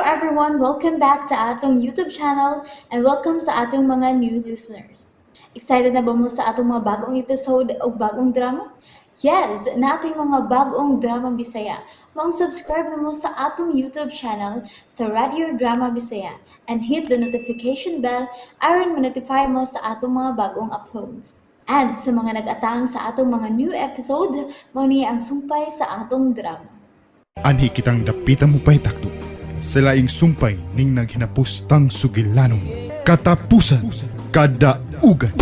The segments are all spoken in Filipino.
everyone, welcome back to atong YouTube channel and welcome sa atong mga new listeners. Excited na ba mo sa atong mga bagong episode o bagong drama? Yes, na ating mga bagong drama Bisaya. Subscribe na mo sa atong YouTube channel sa Radio Drama Bisaya and hit the notification bell aron ma-notify mo sa atong mga bagong uploads. And sa mga nag-atang sa atong mga new episode, mo niya ang sumpay sa atong drama. Anhi kitang dapita mo pa'y takdo. Sa laing sumpay ning naghinapustang sugilanon. Katapusan, kadaugan.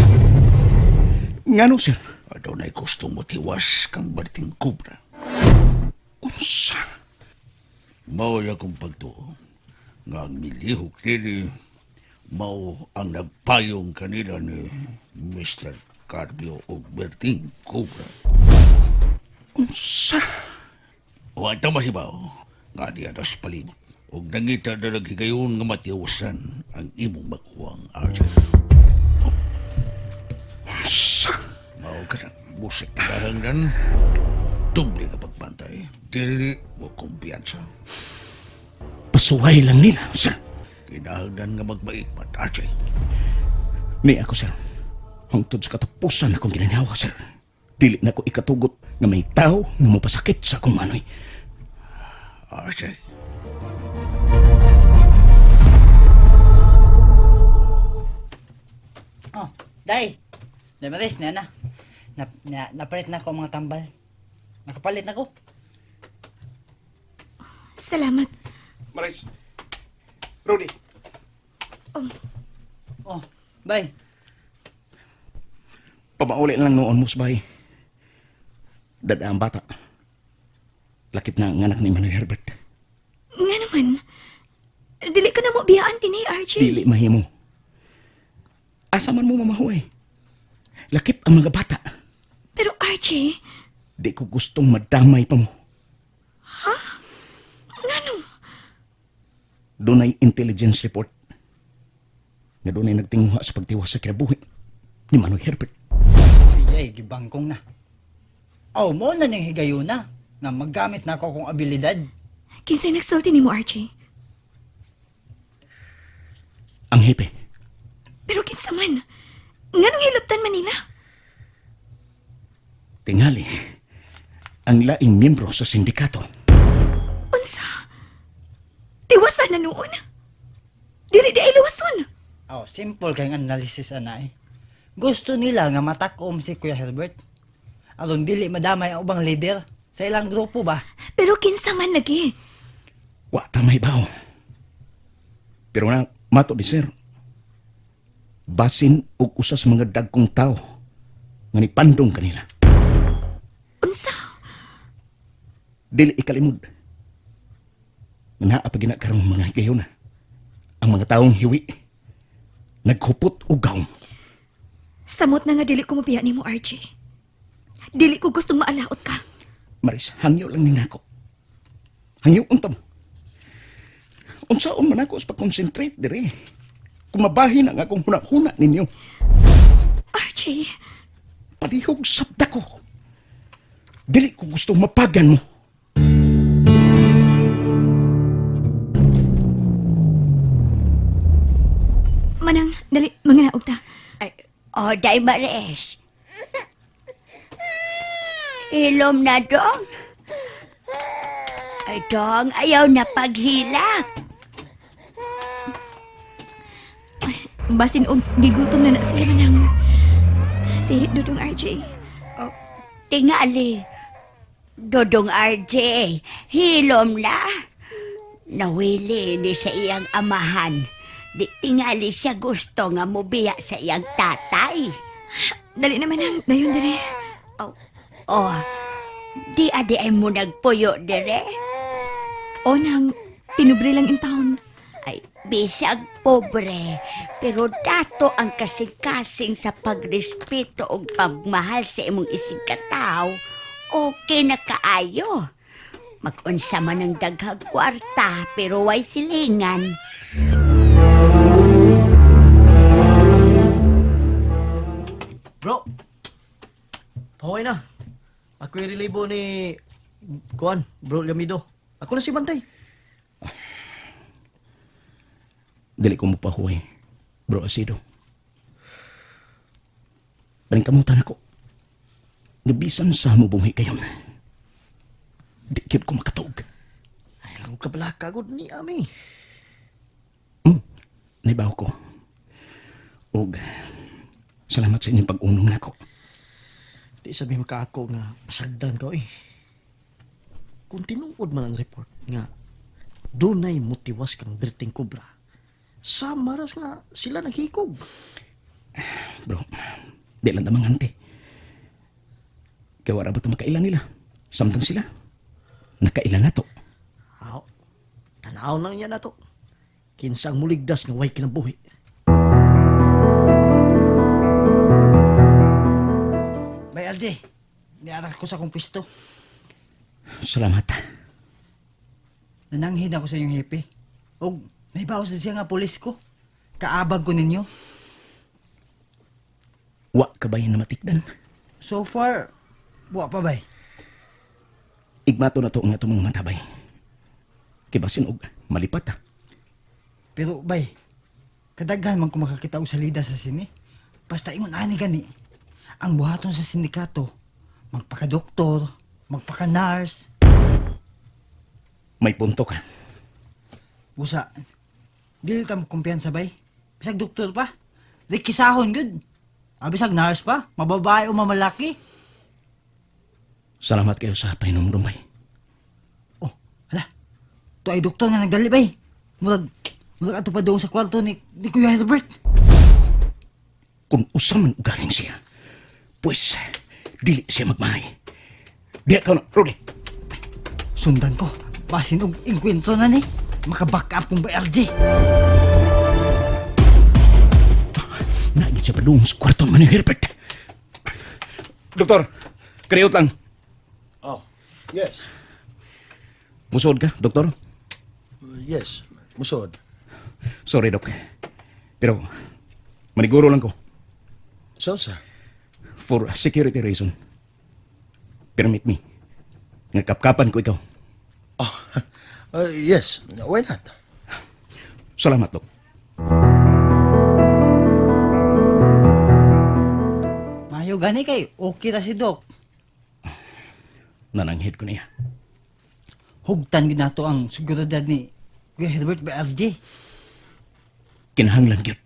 Ngano, sir? Adaw na'y gusto mo tiwas kang berting kubra. Unsa? Mao akong pagtuo. Nga ang milihok nili, mao ang nagpayong kanila ni Mr. Carbio o berting kubra. Unsa? O ata mahibaw, nga di adas palibot. O nangita na naghigayon nga matiwasan ang imong makuwang archer. Unsa? Mao ka na, busik na dahangdan. Doble ka pagbantay. Dili mo kumpiyansa. Pasuway lang nila, sir. Kinahangdan nga magmaikmat, archer. Ni ako, sir. Hangtod sa katapusan akong ginanawa, sir. Dili na ko ikatugot nga may tao nga mapasakit sa akong manoy. Archer. Oh, day. Damaris na na. Napalit na ko ang mga tambal. Nakapalit na ko. Salamat. Maris. Rudy. Oh, day. Pabauli lang noon mo, sabay. Dada ang bata. Lakip na ang anak ni Manoy Herbert. Nga naman, dili ka na mo biyaan din RJ. Dili mahimo. Asa man mo mamahuay. Lakip ang mga bata. Pero RJ, Di ko gustong madamay pa mo. nga no? Dunay intelligence report nga dunay nagtinguha sa pagtiwas sa kinabuhi ni Manoy Herbert. Ay, gibangkong na. Oh, mo na nang higayon na. Na maggamit na ako kong abilidad. Kinsay nagsulti ni mo RJ. Ang hepe. Pero kinsa man, nga nung hilabtan man nila. Tingali ang laing miyembro sa sindikato. Unsa? Tiwasan na noon. Dili di ay luwason. Oh, simple kayong analysis, anay. Gusto nila nga matakom si Kuya Herbert. Aron dili madamay ang ubang leader sa ilang grupo ba? Pero kinsa man lagi. Wa tamay bao. Pero na mato di sir. Basin og usa sa mga dagkong tao nga nipandong kanila. Unsa? Dili ikalimod. Nga naa pa ginakarong mga higayon na. Ang mga taong hiwi naghupot og gawm. Samot na nga dili ko mabiya ni mo RJ. Dili ko gustong maalaot ka. Maris, hangyo lang ni nako. Hangyo unta mo. Unsaon man ako sa pag-concentrate dire. Kumabahin ang akong huna-huna ninyo. RJ, Palihog sabda ko. Dili ko gusto mapagan mo. manang dali mga naog ta. Day Maris. Ilom na, dong. Ay, dong, ayaw na paghilak. Basin og gigutom na siya manang si Dudong RJ. Tingali. Dodong RJ, hilom na. Nawili ni sa iyang amahan. Di tingali siya gusto nga mubiya sa iyang tatay. Dali naman ang dayon dire. Oh, di adi ay mo nagpuyo dire? O nang pinubre lang in taon. Ay, bisag pobre, pero dato ang kasing-kasing sa pagrespeto o pagmahal sa imong isig kataw, okay na kaayo. Mag-unsa man ang daghag kwarta, pero way silingan. Bro, pahuway na. Ako yung relibo ni Kuan, Bro Lamido. Ako na si Bantay. Dili ko mapahuway, bro Asido. Baling kamutan ako. Nabisan sa mo bungay kayon. Di gyud ko makatog. Ay lang kabalaka gud ni ami. Naibaw ko. Og salamat sa inyong pag-unong nako. Di sabi makaako nga pasagdan ko eh. Kung tinuod man ang report nga dunay motiwas kang Berting Cobra. Sa maras nga sila naghikog. Bro, di lang tamang hante. Kaya wala ba ito makailan nila? Samtang sila. Nakailan na to. Aw, tanaw lang yan na to. Kinsang muligdas nga way kinabuhi. Bay, LJ. Niarak ko sa kong pwesto. Salamat. Nananghin ako sa inyong hepe. O, naibawas na siya nga pulis ko. Kaabag ko ninyo. Wa ka ba yan na matikdan? So far, buwa pa bay. Igmato na to ang atong mga matabay. Kibasin og malipat ha. Pero bay, kadaghan man ko makakita og salida sa sini. Basta ingon ani gani. Ang buhaton sa sindikato, magpaka-doktor, magpaka-nurse. May punto ka. Busa, dili ta mo kumpiyansa bay. Bisag doktor pa. Di kisahon gud. Bisag nurse pa, mababae o mamalaki. Salamat kayo sa pahinom bay. Oh, hala. To ay doktor nga nagdali bay. Murag ato pa doon sa kwarto ni Kuya Herbert. Kung usam man ugaling siya, pues, dili siya magmahay. Diya ka na, Rudy. Sundan ko. Basin og inkwentro na ni. Maka-back up kong ba LJ. Naagin siya pa doon sa kwarto man ni Herbert. Doktor, kariot lang. Oh, yes. Musod ka, doktor? Yes, musod. Sorry, Dok. Pero, maniguro lang ko. So, sir? For security reason. Permit me. Ngakapkapan ko ikaw. Oh, yes. Why not? Salamat, Dok. Mayo gani kay okay ra si Doc. Nananghid ko niya. Hugtan gid nato ang seguridad ni Kuya Herbert ba LJ. Kinahanglan gyud.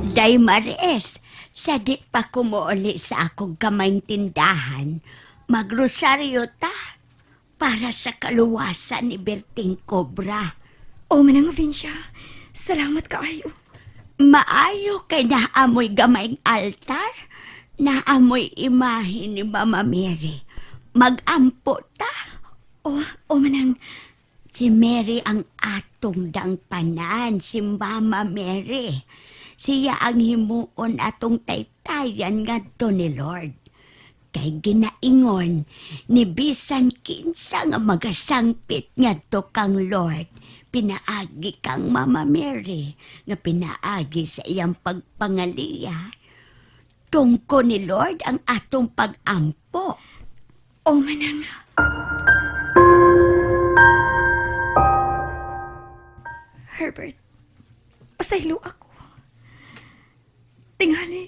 Day Mares, sa di pa kumuuli sa akong kamayng tindahan, magrosaryo ta para sa kaluwasan ni Berting Cobra. O manang Vincia, salamat kaayo. Maayo kay naamoy gamayng altar, naamoy imahe ni Mama Mary. Magampo ta. O manang, Si Mary ang atong dangpanan, si Mama Mary. Siya ang himuon atong taytayan ngadto ni Lord. Kay ginaingon, ni bisan kinsa nga magasangpit ngadto kang Lord, pinaagi kang Mama Mary, nga pinaagi sa iyang pagpangaliya. Tungko ni Lord ang atong pag-ampo. o manang, Herbert, asaylo ako. Tingali,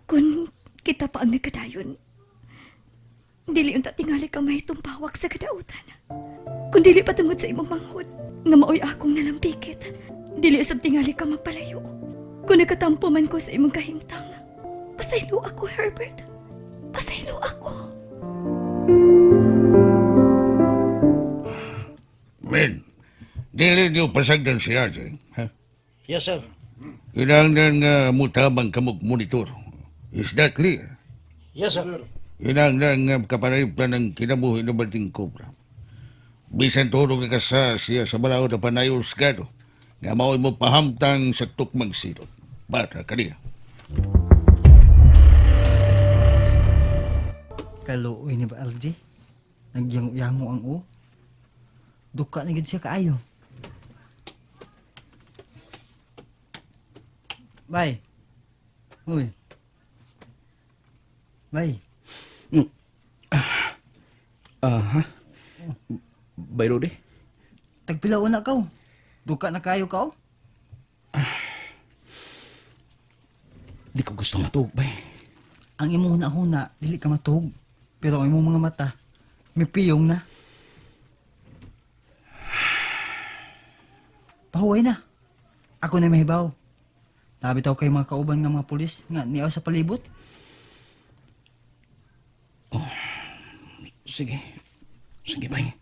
kung kita pa ang nagkadayon, dili unta tingali ka may tumpawak sa kadautan. Kung dili pa tungod sa imong manghod, nga maoy akong nalampikit, dili usab tingali ka mapalayo. Kung nakatampo man ko sa imong kahimtang, pasaylo ako, Herbert. Pasaylo ako. Men, dili niyo pasagdan si Ajay. Ha? Yes, sir. Kinahanglan nga mutabang kamog monitor. Is that clear? Yes, sir. Kinahanglan nga kapanayiplan ng kinabuhi ng Berting Cobra. Bisan tulog na kasa siya sa balaod na panayos gado, nga mao'y mo pahamtang sa tukmang silot. Bata kaniya. Kaluoy ni ba LJ? Nagyango-yango ang o. Duka na gid siya kaayo. Bye. Uy. Bye. Aha. Bay Rudy, Tagpilaon na ka. Duka na kayo ka. Di ko gusto matug, bay. Ang imong huna-huna, dili ka matug. Pero ang imong mga mata, may piyong na. Pahuway na. Ako na mahibaw. Nabitaw kay mga kauban nga mga pulis nga niyaw sa palibot. Sige. Sige, bay.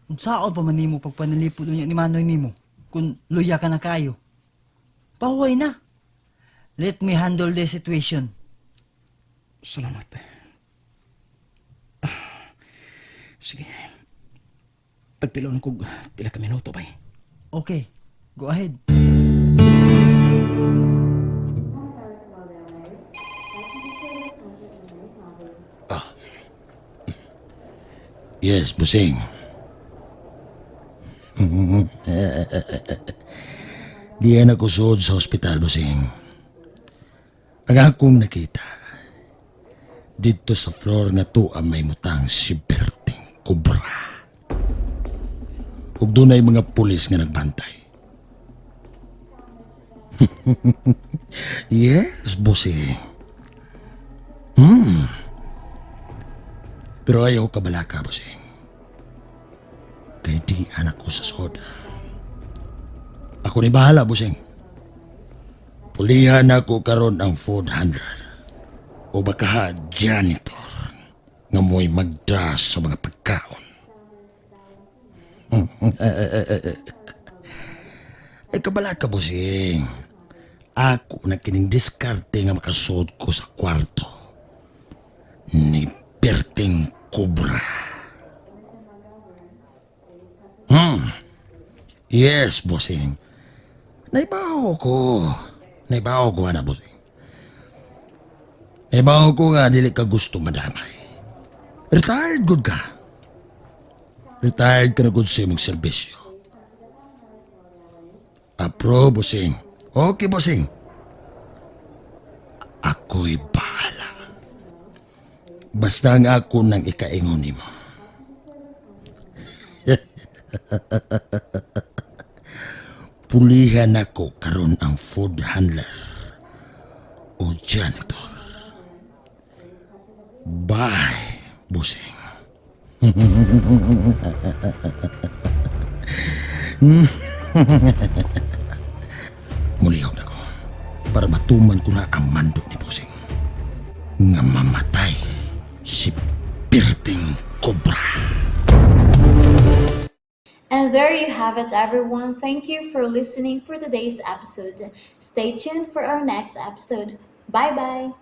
Unsaon pa man nimo pagpanalipod unya ni Manoy nimo kung luya ka na kayo. Pahuway na. Let me handle the situation. Salamat. Sige. Tagpilaon ko pila ka minuto, bay. Okay, go ahead. Yes, busing. Diyan ako suod sa ospital, busing. Ang akong nakita, dito sa floor na to ang may mutang si Berting Cobra. Ug doon ay mga pulis nga nagbantay. Yes, busing. Pero ayaw ka balaka, busing. Kaya di anak ko sa soda. Ako ni bahala, busing. Pulihan ako karon ang food handler. O baka janitor nga mo'y magdas sa mga pagkaon. Ay kabala ka, busing. Ako na kining diskarte nga makasod ko sa kwarto ni Berting Cobra. Yes, bossing. Naibaw ko, ana, bossing. Naibaw ko nga dili ka gusto madamay. Retired good ka. Retired ka na good sa imong serbisyo. Apro, bossing. Okay, bossing. Ako'y bahala. Basta nga ako nang ikaingon nimo. Pulihan ako karon ang food handler o janitor. Bye, busing. Mulihog na ko para matuman ko na ang mando ni busing nga mamatay si Berting Cobra. And there you have it, everyone. Thank you for listening for today's episode. Stay tuned for our next episode. Bye bye.